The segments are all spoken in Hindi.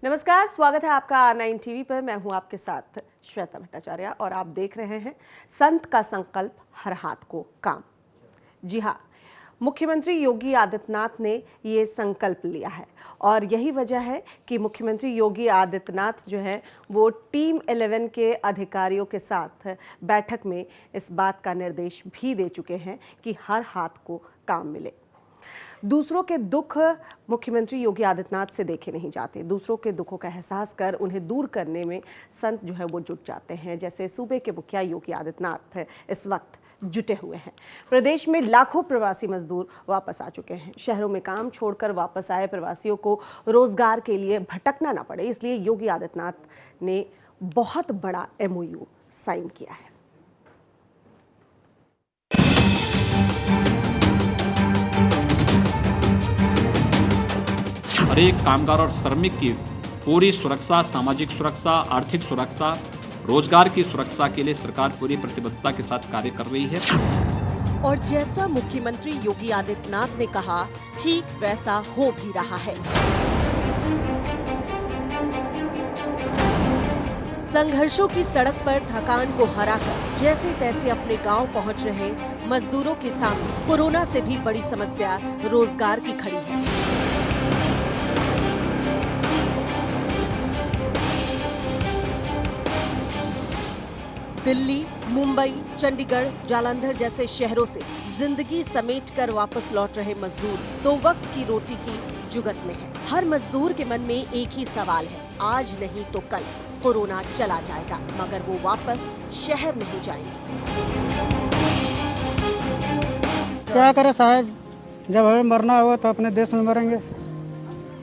नमस्कार, स्वागत है आपका R9 टीवी पर। मैं हूं आपके साथ श्वेता भट्टाचार्य और आप देख रहे हैं संत का संकल्प हर हाथ को काम। जी हाँ, मुख्यमंत्री योगी आदित्यनाथ ने ये संकल्प लिया है और यही वजह है कि मुख्यमंत्री योगी आदित्यनाथ जो है वो टीम 11 के अधिकारियों के साथ बैठक में इस बात का निर्देश भी दे चुके हैं कि हर हाथ को काम मिले। दूसरों के दुख मुख्यमंत्री योगी आदित्यनाथ से देखे नहीं जाते। दूसरों के दुखों का एहसास कर उन्हें दूर करने में संत जो है वो जुट जाते हैं। जैसे सूबे के मुखिया योगी आदित्यनाथ इस वक्त जुटे हुए हैं। प्रदेश में लाखों प्रवासी मजदूर वापस आ चुके हैं। शहरों में काम छोड़कर वापस आए प्रवासियों को रोजगार के लिए भटकना ना पड़े, इसलिए योगी आदित्यनाथ ने बहुत बड़ा MOU साइन किया है। हर एक कामगार और श्रमिक की पूरी सुरक्षा, सामाजिक सुरक्षा, आर्थिक सुरक्षा, रोजगार की सुरक्षा के लिए सरकार पूरी प्रतिबद्धता के साथ कार्य कर रही है। और जैसा मुख्यमंत्री योगी आदित्यनाथ ने कहा, ठीक वैसा हो भी रहा है। संघर्षों की सड़क पर थकान को हराकर जैसे तैसे अपने गांव पहुंच रहे मजदूरों के सामने कोरोना से भी बड़ी समस्या रोजगार की खड़ी है। दिल्ली, मुंबई, चंडीगढ़, जालंधर जैसे शहरों से जिंदगी समेटकर वापस लौट रहे मजदूर दो वक्त की रोटी की जुगत में है। हर मजदूर के मन में एक ही सवाल है, आज नहीं तो कल कोरोना चला जाएगा मगर वो वापस शहर नहीं जाएंगे। क्या करे साहब, जब हमें मरना होगा तो अपने देश में मरेंगे,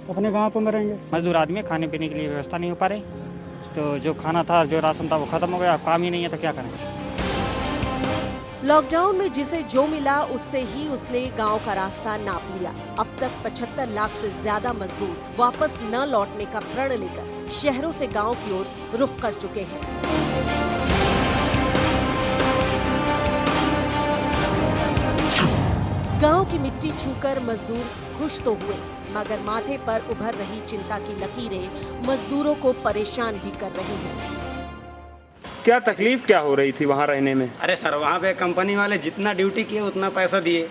अपने गांव पे मरेंगे। मजदूर आदमी खाने पीने के लिए व्यवस्था नहीं हो पा रही, तो जो खाना था, जो राशन था वो खत्म हो गया। काम ही नहीं है तो क्या करें। लॉकडाउन में जिसे जो मिला उससे ही उसने गांव का रास्ता नाप लिया। अब तक 75 लाख से ज्यादा मजदूर वापस न लौटने का प्रण लेकर शहरों से गांव की ओर रुख कर चुके हैं। गांव की मिट्टी छूकर मजदूर खुश तो हुए मगर माथे पर उभर रही चिंता की लकीरें मजदूरों को परेशान भी कर रही हैं। क्या तकलीफ क्या हो रही थी वहाँ रहने में? अरे सर, वहाँ पे कंपनी वाले जितना ड्यूटी किए उतना पैसा दिए,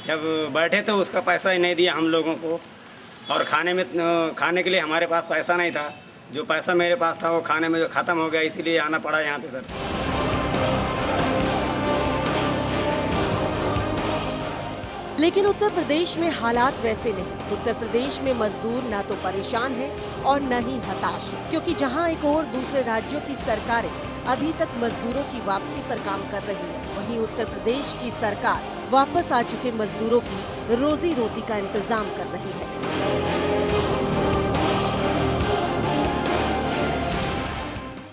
जब बैठे तो उसका पैसा ही नहीं दिया हम लोगों को। और खाने के लिए हमारे पास पैसा नहीं था। जो पैसा मेरे पास था वो खाने में जो ख़त्म हो गया, इसीलिए आना पड़ा यहाँ पे सर। लेकिन उत्तर प्रदेश में हालात वैसे नहीं। उत्तर प्रदेश में मजदूर न तो परेशान है और न ही हताश है, क्योंकि जहां एक और दूसरे राज्यों की सरकारें अभी तक मजदूरों की वापसी पर काम कर रही है, वहीं उत्तर प्रदेश की सरकार वापस आ चुके मजदूरों की रोजी रोटी का इंतजाम कर रही है।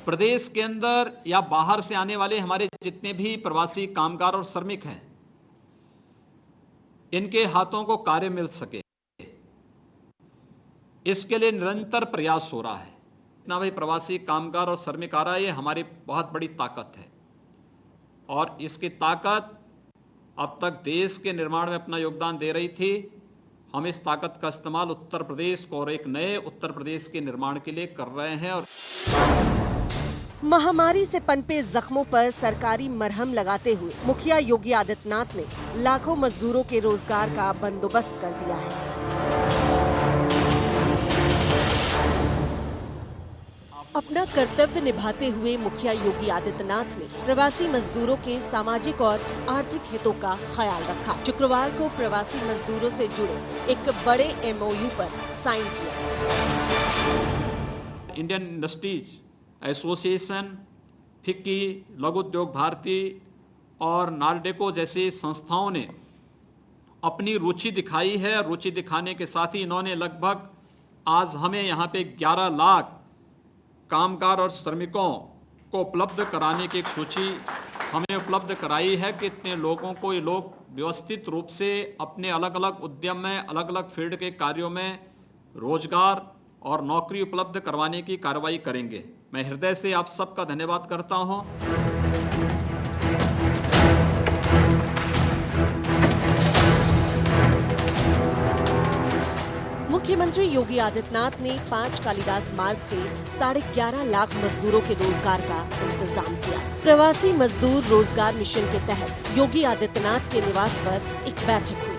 प्रदेश के अंदर या बाहर से आने वाले हमारे जितने भी प्रवासी कामगार और श्रमिक हैं, इनके हाथों को कार्य मिल सके, इसके लिए निरंतर प्रयास हो रहा है। इतना भाई प्रवासी कामगार और श्रमिक आ रहा है, ये हमारी बहुत बड़ी ताकत है और इसकी ताकत अब तक देश के निर्माण में अपना योगदान दे रही थी। हम इस ताकत का इस्तेमाल उत्तर प्रदेश को और एक नए उत्तर प्रदेश के निर्माण के लिए कर रहे हैं। और महामारी से पनपे जख्मों पर सरकारी मरहम लगाते हुए मुखिया योगी आदित्यनाथ ने लाखों मजदूरों के रोजगार का बंदोबस्त कर दिया है। अपना कर्तव्य निभाते हुए मुखिया योगी आदित्यनाथ ने प्रवासी मजदूरों के सामाजिक और आर्थिक हितों का ख्याल रखा। शुक्रवार को प्रवासी मजदूरों से जुड़े एक बड़े MOU पर साइन किया। इंडियन इंडस्ट्रीज एसोसिएशन, फिक्की, लघु उद्योग भारती और नालडेको जैसी संस्थाओं ने अपनी रुचि दिखाई है। रुचि दिखाने के साथ ही इन्होंने लगभग आज हमें यहाँ पे 11 लाख कामगार और श्रमिकों को उपलब्ध कराने की एक सूची हमें उपलब्ध कराई है कि इतने लोगों को ये लोग व्यवस्थित रूप से अपने अलग अलग उद्यम में, अलग अलग फील्ड के कार्यों में रोजगार और नौकरी उपलब्ध करवाने की कार्रवाई करेंगे। मैं हृदय से आप सबका धन्यवाद करता हूं। मुख्यमंत्री योगी आदित्यनाथ ने 5 कालिदास मार्ग से 11.5 लाख मजदूरों के रोजगार का इंतजाम किया। प्रवासी मजदूर रोजगार मिशन के तहत योगी आदित्यनाथ के निवास पर एक बैठक हुई।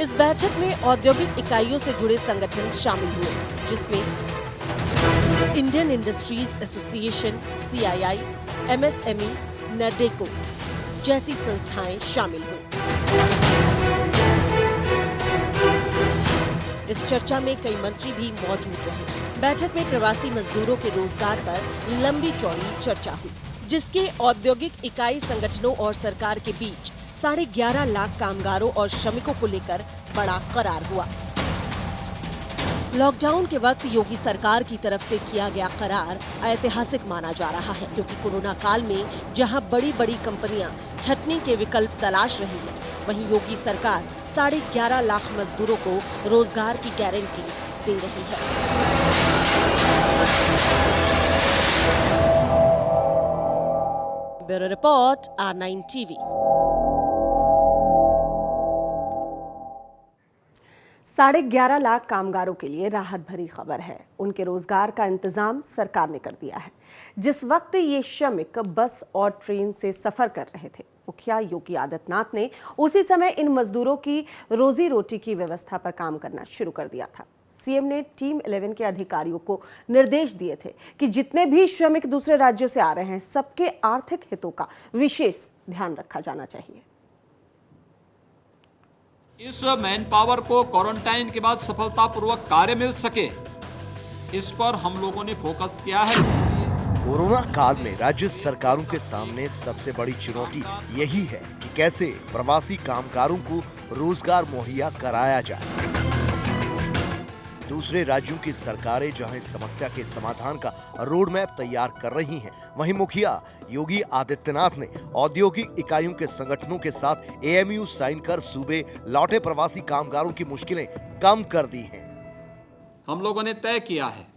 इस बैठक में औद्योगिक इकाइयों से जुड़े संगठन शामिल हुए, जिसमें Indian industries association, CII, MSME, नार्डेको जैसी संस्थाएं शामिल हुई। इस चर्चा में कई मंत्री भी मौजूद रहे। बैठक में प्रवासी मजदूरों के रोजगार पर लंबी चौड़ी चर्चा हुई, जिसके औद्योगिक इकाई संगठनों और सरकार के बीच 11.5 लाख कामगारों और श्रमिकों को लेकर बड़ा करार हुआ। लॉकडाउन के वक्त योगी सरकार की तरफ से किया गया करार ऐतिहासिक माना जा रहा है, क्योंकि कोरोना काल में जहां बड़ी बड़ी कंपनियां छटनी के विकल्प तलाश रही है, वहीं योगी सरकार 11.5 लाख मजदूरों को रोजगार की गारंटी दे रही है। Bureau report, R9 TV। साढ़े 11 लाख कामगारों के लिए राहत भरी खबर है। उनके रोजगार का इंतजाम सरकार ने कर दिया है। जिस वक्त ये श्रमिक बस और ट्रेन से सफर कर रहे थे, मुखिया योगी आदित्यनाथ ने उसी समय इन मजदूरों की रोजी रोटी की व्यवस्था पर काम करना शुरू कर दिया था। सीएम ने टीम 11 के अधिकारियों को निर्देश दिए थे कि जितने भी श्रमिक दूसरे राज्यों से आ रहे हैं, सबके आर्थिक हितों का विशेष ध्यान रखा जाना चाहिए। इस मैन पावर को क्वारंटाइन के बाद सफलतापूर्वक कार्य मिल सके, इस पर हम लोगों ने फोकस किया है। कोरोना काल में राज्य सरकारों के सामने सबसे बड़ी चुनौती यही है कि कैसे प्रवासी कामगारों को रोजगार मुहैया कराया जाए। दूसरे राज्यों की सरकारें जहां इस समस्या के समाधान का रोड मैप तैयार कर रही हैं, वहीं मुखिया योगी आदित्यनाथ ने औद्योगिक इकाइयों के संगठनों के साथ AMU साइन कर सूबे लौटे प्रवासी कामगारों की मुश्किलें कम कर दी हैं। हम लोगों ने तय किया है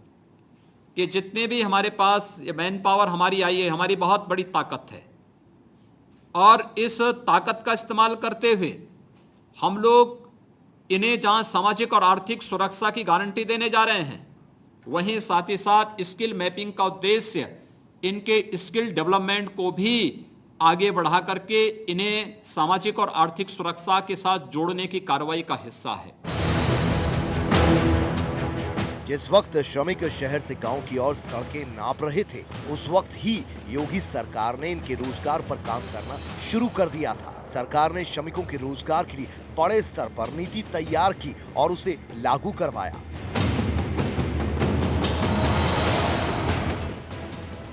कि जितने भी हमारे पास ये मैन पावर हमारी आई है, हमारी बहुत बड़ी ताकत है, और इस ताकत का इस्तेमाल करते हुए हम लोग इन्हें जहां सामाजिक और आर्थिक सुरक्षा की गारंटी देने जा रहे हैं, वहीं साथ ही साथ स्किल मैपिंग का उद्देश्य इनके स्किल डेवलपमेंट को भी आगे बढ़ा करके इन्हें सामाजिक और आर्थिक सुरक्षा के साथ जोड़ने की कार्रवाई का हिस्सा है। जिस वक्त श्रमिक शहर से गांव की ओर सड़कें नाप रहे थे, उस वक्त ही योगी सरकार ने इनके रोजगार पर काम करना शुरू कर दिया था। सरकार ने श्रमिकों के रोजगार के लिए बड़े स्तर पर नीति तैयार की और उसे लागू करवाया,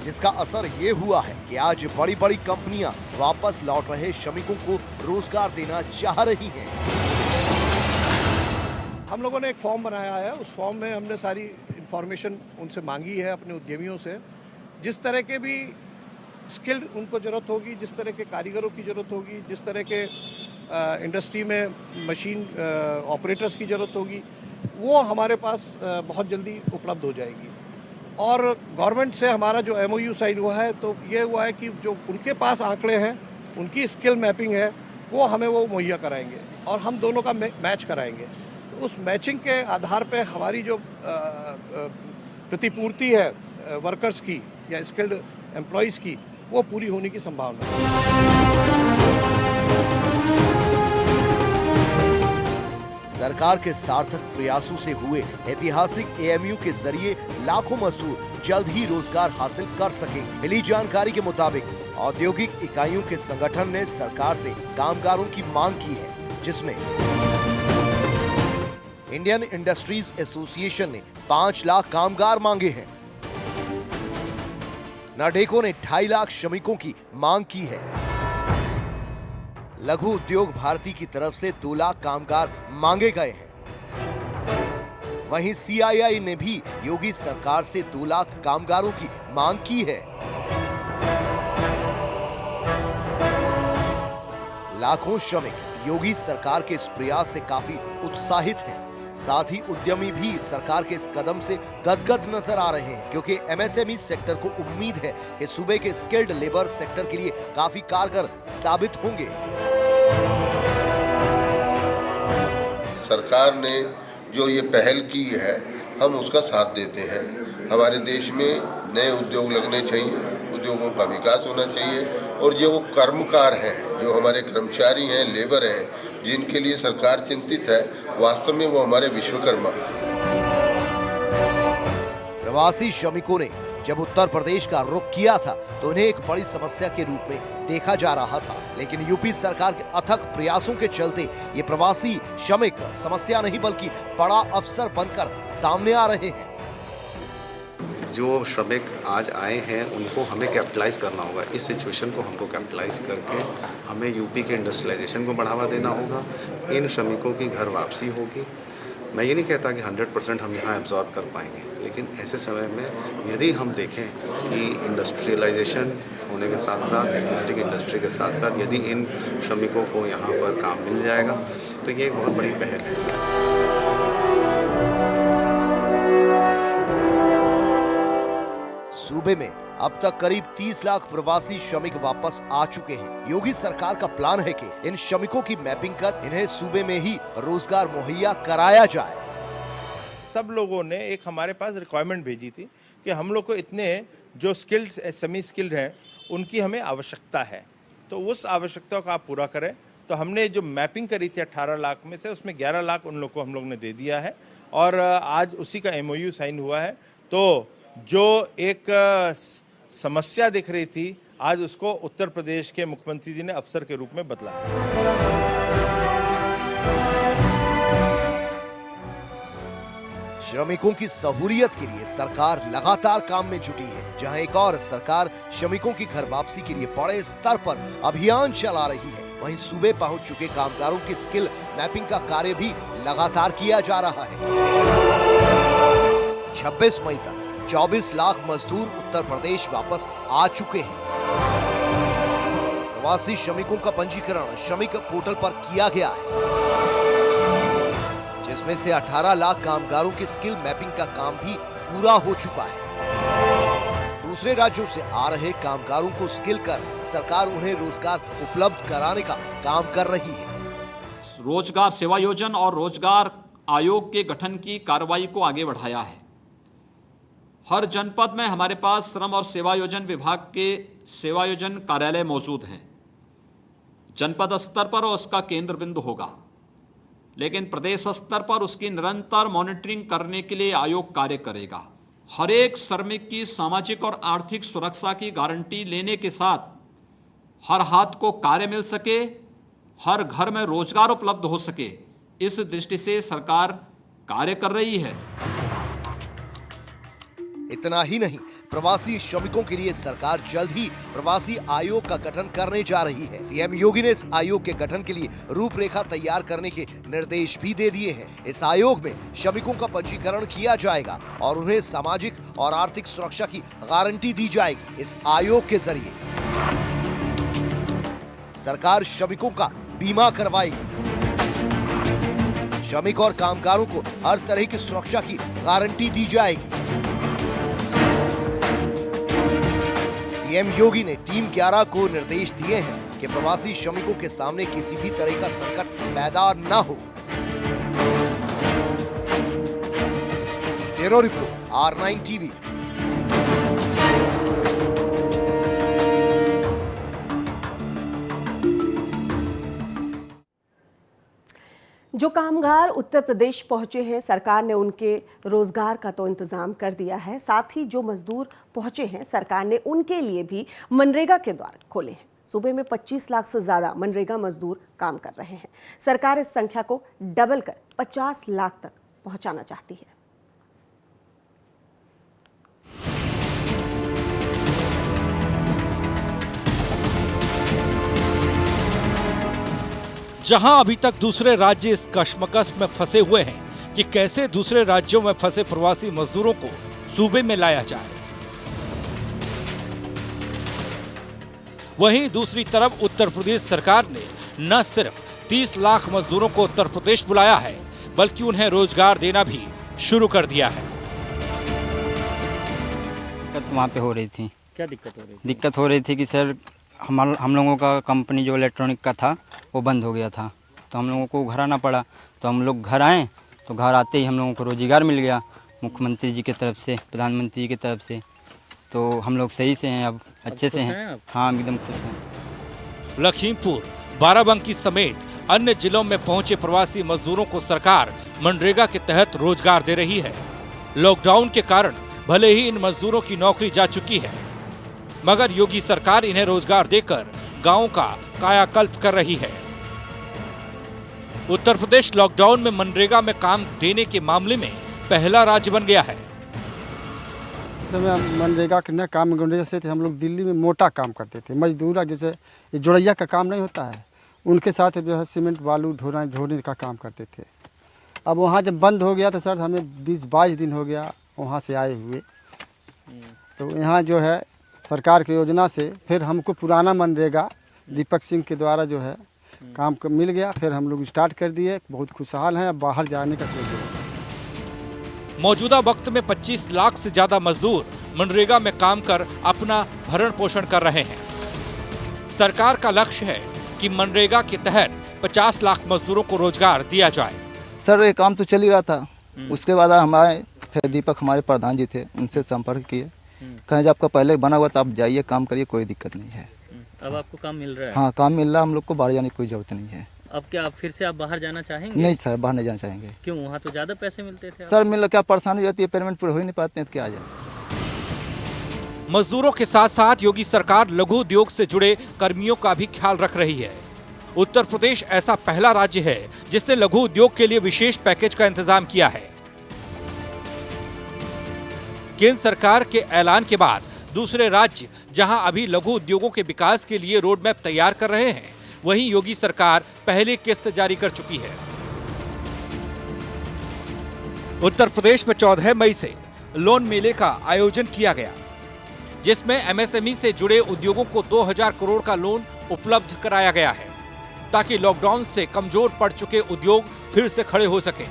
जिसका असर ये हुआ है कि आज बड़ी बड़ी कंपनियां वापस लौट रहे श्रमिकों को रोजगार देना चाह रही हैं। हम लोगों ने एक फॉर्म बनाया है। उस फॉर्म में हमने सारी इंफॉर्मेशन उनसे मांगी है, अपने उद्यमियों से। जिस तरह के भी स्किल्ड उनको ज़रूरत होगी, जिस तरह के कारीगरों की ज़रूरत होगी, जिस तरह के इंडस्ट्री में मशीन ऑपरेटर्स की ज़रूरत होगी, वो हमारे पास बहुत जल्दी उपलब्ध हो जाएगी। और गवर्नमेंट से हमारा जो MOU साइन हुआ है, तो ये हुआ है कि जो उनके पास आंकड़े हैं, उनकी स्किल मैपिंग है, वो हमें वो मुहैया कराएंगे और हम दोनों का मैच कराएंगे। उस मैचिंग के आधार पे हमारी जो प्रतिपूर्ति है वर्कर्स की या स्किल्ड एम्प्लॉयज़ की, वो पूरी होने की संभावना है। सरकार के सार्थक प्रयासों से हुए ऐतिहासिक AMU के जरिए लाखों मजदूर जल्द ही रोजगार हासिल कर सकेंगे। मिली जानकारी के मुताबिक औद्योगिक इकाइयों के संगठन ने सरकार से कामगारों की मांग की है, जिसमें इंडियन इंडस्ट्रीज एसोसिएशन ने 5 लाख कामगार मांगे हैं, नार्डेको ने 2.5 लाख श्रमिकों की मांग की है, लघु उद्योग भारती की तरफ से 2 लाख कामगार मांगे गए हैं। वहीं CII ने भी योगी सरकार से 2 लाख कामगारों की मांग की है। लाखों श्रमिक योगी सरकार के इस प्रयास से काफी उत्साहित हैं। साथ ही उद्यमी भी सरकार के इस कदम से गदगद नजर आ रहे हैं, क्योंकि MSME सेक्टर को उम्मीद है कि सूबे के स्किल्ड लेबर सेक्टर के लिए काफी कारगर साबित होंगे। सरकार ने जो ये पहल की है हम उसका साथ देते हैं। हमारे देश में नए उद्योग लगने चाहिए, उद्योगों का विकास होना चाहिए और जो कर्मकार हैं, जो हमारे कर्मचारी हैं, लेबर हैं, जिनके लिए सरकार चिंतित है, वास्तव में वो हमारे विश्वकर्मा हैं। प्रवासी श्रमिकों ने जब उत्तर प्रदेश का रुख किया था तो उन्हें एक बड़ी समस्या के रूप में देखा जा रहा था, लेकिन यूपी सरकार के अथक प्रयासों के चलते ये प्रवासी श्रमिक समस्या नहीं बल्कि बड़ा अवसर बनकर सामने आ रहे हैं। जो श्रमिक आज आए हैं उनको हमें कैपिटलाइज करना होगा। इस सिचुएशन को हमको कैपिटलाइज करके हमें यूपी के इंडस्ट्रियलाइजेशन को बढ़ावा देना होगा। इन श्रमिकों की घर वापसी होगी। मैं ये नहीं कहता कि 100% हम यहाँ एब्जॉर्ब कर पाएंगे, लेकिन ऐसे समय में यदि हम देखें कि इंडस्ट्रियलाइजेशन होने के साथ साथ एग्जिस्टिंग इंडस्ट्री के साथ साथ यदि इन श्रमिकों को यहाँ पर काम मिल जाएगा तो ये एक बहुत बड़ी पहल है। सूबे में अब तक करीब 30 लाख प्रवासी श्रमिक वापस आ चुके हैं। योगी सरकार का प्लान है कि इन श्रमिकों की मैपिंग कर इन्हें सूबे में ही रोजगार मुहैया कराया जाए। सब लोगों ने एक हमारे पास रिक्वायरमेंट भेजी थी कि हम लोग को इतने जो स्किल्ड सेमी स्किल्ड हैं उनकी हमें आवश्यकता है, तो उस आवश्यकता को आप पूरा करें। तो हमने जो मैपिंग करी थी 18 लाख में से उसमें 11 लाख उन लोग को हम लोग ने दे दिया है और आज उसी का MOU साइन हुआ है। तो जो एक समस्या दिख रही थी आज उसको उत्तर प्रदेश के मुख्यमंत्री जी ने अवसर के रूप में बदला। श्रमिकों की सहूलियत के लिए सरकार लगातार काम में जुटी है। जहां एक और सरकार श्रमिकों की घर वापसी के लिए बड़े स्तर पर अभियान चला रही है, वहीं सूबे पहुंच चुके कामगारों की स्किल मैपिंग का कार्य भी लगातार किया जा रहा है। 26 मई तक 24 लाख मजदूर उत्तर प्रदेश वापस आ चुके हैं। प्रवासी श्रमिकों का पंजीकरण श्रमिक पोर्टल पर किया गया है, जिसमें से 18 लाख कामगारों की स्किल मैपिंग का काम भी पूरा हो चुका है। दूसरे राज्यों से आ रहे कामगारों को स्किल कर सरकार उन्हें रोजगार उपलब्ध कराने का काम कर रही है। रोजगार सेवा योजना और रोजगार आयोग के गठन की कार्रवाई को आगे बढ़ाया है। हर जनपद में हमारे पास श्रम और सेवायोजन विभाग के सेवायोजन कार्यालय मौजूद हैं। जनपद स्तर पर उसका केंद्र बिंदु होगा, लेकिन प्रदेश स्तर पर उसकी निरंतर मॉनिटरिंग करने के लिए आयोग कार्य करेगा। हर एक श्रमिक की सामाजिक और आर्थिक सुरक्षा की गारंटी लेने के साथ हर हाथ को कार्य मिल सके, हर घर में रोजगार उपलब्ध हो सके, इस दृष्टि से सरकार कार्य कर रही है। इतना ही नहीं, प्रवासी श्रमिकों के लिए सरकार जल्द ही प्रवासी आयोग का गठन करने जा रही है। सीएम योगी ने इस आयोग के गठन के लिए रूपरेखा तैयार करने के निर्देश भी दे दिए हैं। इस आयोग में श्रमिकों का पंजीकरण किया जाएगा और उन्हें सामाजिक और आर्थिक सुरक्षा की गारंटी दी जाएगी। इस आयोग के जरिए सरकार श्रमिकों का बीमा करवाएगी। श्रमिक और कामगारों को हर तरह की सुरक्षा की गारंटी दी जाएगी। सीएम योगी ने टीम 11 को निर्देश दिए हैं कि प्रवासी श्रमिकों के सामने किसी भी तरह का संकट पैदा न हो। Bureau report, R9 TV. जो कामगार उत्तर प्रदेश पहुंचे हैं, सरकार ने उनके रोजगार का तो इंतजाम कर दिया है, साथ ही जो मजदूर पहुंचे हैं सरकार ने उनके लिए भी मनरेगा के द्वार खोले हैं। सूबे में 25 लाख से ज्यादा मनरेगा मजदूर काम कर रहे हैं। सरकार इस संख्या को डबल कर 50 लाख तक पहुंचाना चाहती है। जहां अभी तक दूसरे राज्य इस कशमकश में फंसे हुए हैं कि कैसे दूसरे राज्यों में फंसे प्रवासी मजदूरों को सूबे में लाया जाए, वहीं दूसरी तरफ उत्तर प्रदेश सरकार ने न सिर्फ 30 लाख मजदूरों को उत्तर प्रदेश बुलाया है, बल्कि उन्हें रोजगार देना भी शुरू कर दिया है। दिक्कत वहाँ पे हो रही थी। क्या दिक्कत हो रही थी? दिक्कत हो रही थी कि सर हम लोगों का कंपनी जो इलेक्ट्रॉनिक का था वो बंद हो गया था, तो हम लोगों को घर आना पड़ा। तो हम लोग घर आए तो घर आते ही हम लोगों को रोजगार मिल गया मुख्यमंत्री जी की तरफ से, प्रधानमंत्री जी की तरफ से। तो हम लोग सही से हैं, अब अच्छे से हैं। हाँ, एकदम खुश हैं। लखीमपुर, बाराबंकी समेत अन्य जिलों में पहुंचे प्रवासी मजदूरों को सरकार मनरेगा के तहत रोजगार दे रही है। लॉकडाउन के कारण भले ही इन मजदूरों की नौकरी जा चुकी है, मगर योगी सरकार इन्हें रोजगार देकर गांवों का कायाकल्प कर रही है। उत्तर प्रदेश लॉकडाउन में मनरेगा में काम देने के मामले में पहला राज्य बन गया है। इस समय मनरेगा के न काम करने से हम लोग दिल्ली में मोटा काम करते थे, मजदूर जैसे ये जोड़ैया का काम नहीं होता है, उनके साथ जो है सीमेंट बालू ढोने का काम करते थे। अब वहाँ जब बंद हो गया तो सर हमें 20-22 दिन हो गया वहाँ से आए हुए। तो यहाँ जो है सरकार की योजना से फिर हमको पुराना मनरेगा दीपक सिंह के द्वारा जो है काम मिल गया, फिर हम लोग स्टार्ट कर दिए। बहुत खुशहाल हैं, अब बाहर जाने का कोई जरूरत नहीं। मौजूदा वक्त में 25 लाख से ज्यादा मजदूर मनरेगा में काम कर अपना भरण पोषण कर रहे हैं। सरकार का लक्ष्य है कि मनरेगा के तहत 50 लाख मजदूरों को रोजगार दिया जाए। सर ये काम तो चल ही रहा था, उसके बाद हमारे फिर दीपक हमारे प्रधान जी थे, उनसे संपर्क किए, कहें जब आपका पहले बना हुआ तो आप जाइए काम करिए, कोई दिक्कत नहीं है। अब आपको काम मिल रहा है? हाँ, काम मिल रहा है, हम लोग को बाहर जाने की कोई जरूरत नहीं है। अब क्या फिर से आप बाहर जाना चाहेंगे? नहीं सर, बाहर नहीं जाना चाहेंगे। क्यों? वहाँ तो ज्यादा पैसे मिलते थे। सर मिल क्या परेशानी होती है, पेमेंट पूरे हो ही नहीं पाते हैं तो क्या आ जाए। मजदूरों के साथ साथ योगी सरकार लघु उद्योग से जुड़े कर्मियों का भी ख्याल रख रही है। उत्तर प्रदेश ऐसा पहला राज्य है जिसने लघु उद्योग के लिए विशेष पैकेज का इंतजाम किया है। केंद्र सरकार के ऐलान के बाद दूसरे राज्य जहां अभी लघु उद्योगों के विकास के लिए रोड मैप तैयार कर रहे हैं, वहीं योगी सरकार पहली किस्त जारी कर चुकी है। उत्तर प्रदेश में 14 मई से लोन मेले का आयोजन किया गया, जिसमें एमएसएमई से जुड़े उद्योगों को 2000 करोड़ का लोन उपलब्ध कराया गया है, ताकि लॉकडाउन से कमजोर पड़ चुके उद्योग फिर से खड़े हो सकें।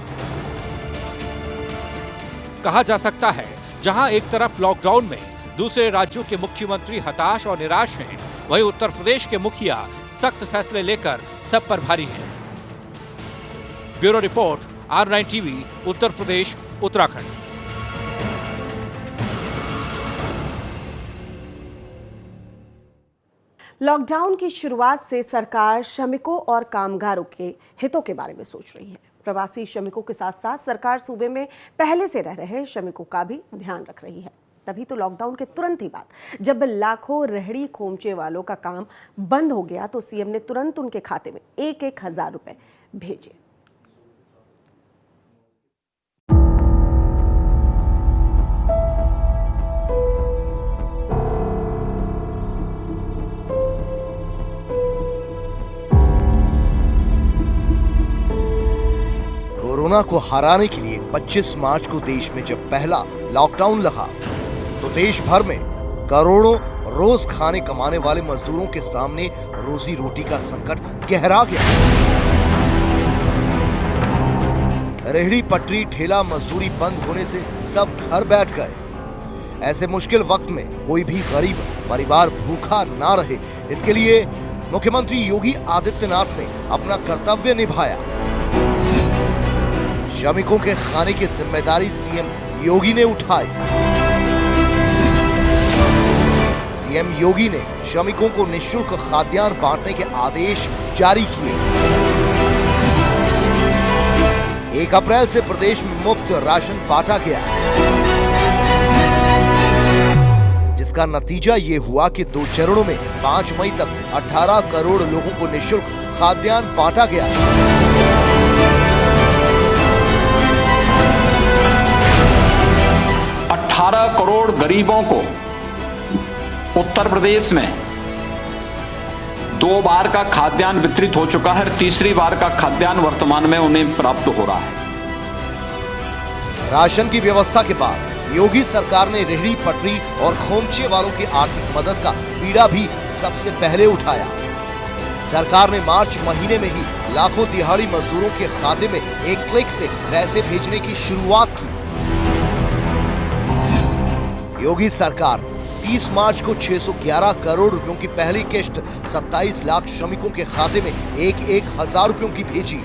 कहा जा सकता है, जहां एक तरफ लॉकडाउन में दूसरे राज्यों के मुख्यमंत्री हताश और निराश हैं, वहीं उत्तर प्रदेश के मुखिया सख्त फैसले लेकर सब पर भारी हैं। Bureau report, R9 TV, Uttar Pradesh, Uttarakhand. Lockdown की शुरुआत से सरकार श्रमिकों और कामगारों के हितों के बारे में सोच रही है। प्रवासी श्रमिकों के साथ साथ सरकार सूबे में पहले से रह रहे श्रमिकों का भी ध्यान रख रही है। तभी तो लॉकडाउन के तुरंत ही बाद जब लाखों रेहड़ी खोमचे वालों का काम बंद हो गया, तो सीएम ने तुरंत उनके खाते में 1-1 हजार रुपए भेजे। कोरोना को हराने के लिए 25 मार्च को देश में जब पहला लॉकडाउन लगा, तो देश भर में करोड़ों रोज खाने कमाने वाले मजदूरों के सामने रोजी रोटी का संकट गहरा गया। रेहड़ी पटरी ठेला मजदूरी बंद होने से सब घर बैठ गए। ऐसे मुश्किल वक्त में कोई भी गरीब परिवार भूखा ना रहे, इसके लिए मुख्यमंत्री योगी आदित्यनाथ ने अपना कर्तव्य निभाया। श्रमिकों के खाने की जिम्मेदारी सीएम योगी ने उठाई। सीएम योगी ने श्रमिकों को निःशुल्क खाद्यान्न बांटने के आदेश जारी किए। 1 अप्रैल से प्रदेश में मुफ्त राशन बांटा गया, जिसका नतीजा ये हुआ कि 2 चरणों में 5 मई तक 18 करोड़ लोगों को निःशुल्क खाद्यान्न बांटा गया। 18 करोड़ गरीबों को उत्तर प्रदेश में 2 बार का खाद्यान्न वितरित हो चुका है। तीसरी बार का खाद्यान्न वर्तमान में उन्हें प्राप्त हो रहा है। राशन की व्यवस्था के बाद योगी सरकार ने रेहड़ी पटरी और खोमचे वालों की आर्थिक मदद का बीड़ा भी सबसे पहले उठाया। सरकार ने मार्च महीने में ही लाखों दिहाड़ी मजदूरों के खाते में एक क्लिक से पैसे भेजने की शुरुआत की। योगी सरकार 30 मार्च को 611 करोड़ रुपयों की पहली किश्त 27 लाख श्रमिकों के खाते में 1-1 हजार रुपयों की भेजी।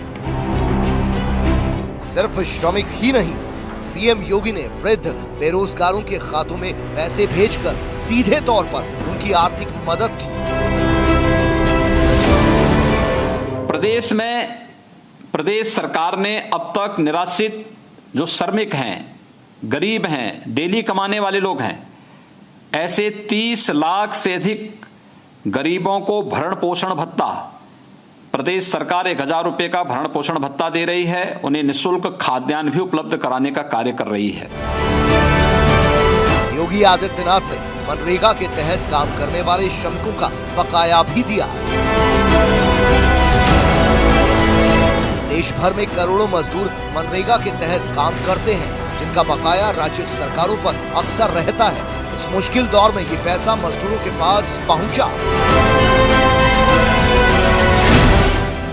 सिर्फ श्रमिक ही नहीं, सीएम योगी ने वृद्ध बेरोजगारों के खातों में पैसे भेजकर सीधे तौर पर उनकी आर्थिक मदद की। प्रदेश सरकार ने अब तक निराश्रित जो श्रमिक हैं, गरीब हैं, डेली कमाने वाले लोग हैं, ऐसे 30 लाख से अधिक गरीबों को भरण पोषण भत्ता, प्रदेश सरकार 1000 रुपए का भरण पोषण भत्ता दे रही है। उन्हें निःशुल्क खाद्यान्न भी उपलब्ध कराने का कार्य कर रही है। योगी आदित्यनाथ ने मनरेगा के तहत काम करने वाले श्रमिकों का बकाया भी दिया। देश भर में करोड़ों मजदूर मनरेगा के तहत काम करते हैं, जिनका बकाया राज्य सरकारों पर अक्सर रहता है। इस मुश्किल दौर में ये पैसा मजदूरों के पास पहुंचा।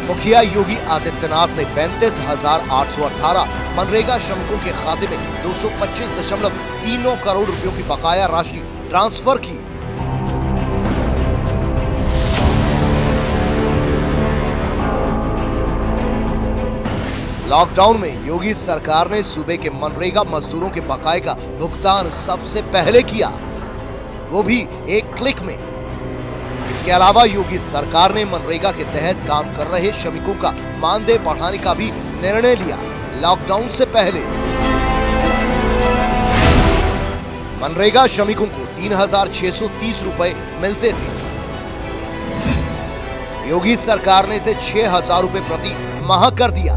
मुखिया योगी आदित्यनाथ ने 35,818 मनरेगा श्रमिकों के खाते में 225.39 करोड़ रुपयों की बकाया राशि ट्रांसफर की। लॉकडाउन में योगी सरकार ने सूबे के मनरेगा मजदूरों के बकाये का भुगतान सबसे पहले किया, वो भी एक क्लिक में। इसके अलावा योगी सरकार ने मनरेगा के तहत काम कर रहे श्रमिकों का मानदेय बढ़ाने का भी निर्णय लिया। लॉकडाउन से पहले मनरेगा श्रमिकों को 3,630 रुपए मिलते थे। योगी सरकार ने इसे 6,000 रुपए प्रति माह कर दिया।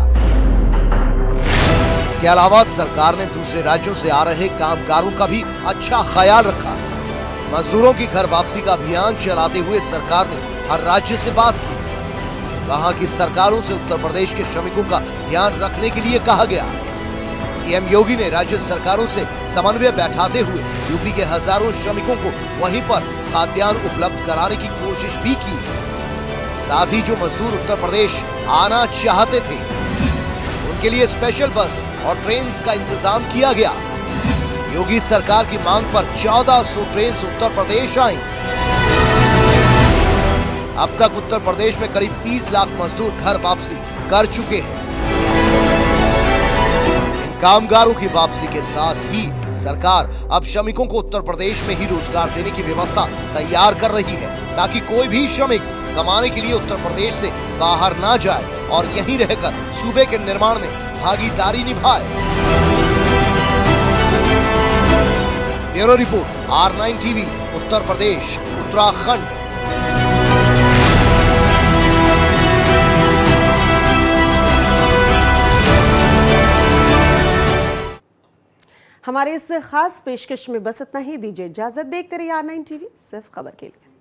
इसके अलावा सरकार ने दूसरे राज्यों से आ रहे कामगारों का भी अच्छा ख्याल रखा। मजदूरों की घर वापसी का अभियान चलाते हुए सरकार ने हर राज्य से बात की। वहां की सरकारों से उत्तर प्रदेश के श्रमिकों का ध्यान रखने के लिए कहा गया। सीएम योगी ने राज्य सरकारों से समन्वय बैठाते हुए यूपी के हजारों श्रमिकों को वहीं पर खाद्यान्न उपलब्ध कराने की कोशिश भी की। साथ ही जो मजदूर उत्तर प्रदेश आना चाहते थे, उनके लिए स्पेशल बस और ट्रेन का इंतजाम किया गया। योगी सरकार की मांग पर 1400 ट्रेन उत्तर प्रदेश आई। अब तक उत्तर प्रदेश में करीब 30 लाख मजदूर घर वापसी कर चुके हैं। इन कामगारों की वापसी के साथ ही सरकार अब श्रमिकों को उत्तर प्रदेश में ही रोजगार देने की व्यवस्था तैयार कर रही है, ताकि कोई भी श्रमिक कमाने के लिए उत्तर प्रदेश से बाहर ना जाए और यहीं रहकर सूबे के निर्माण में भागीदारी निभाए। Bureau report, R9 TV, Uttar Pradesh, Uttarakhand. हमारे इस खास पेशकश में बस इतना ही। दीजिए इजाजत। देखते रहिए R9 टीवी, सिर्फ खबर के लिए।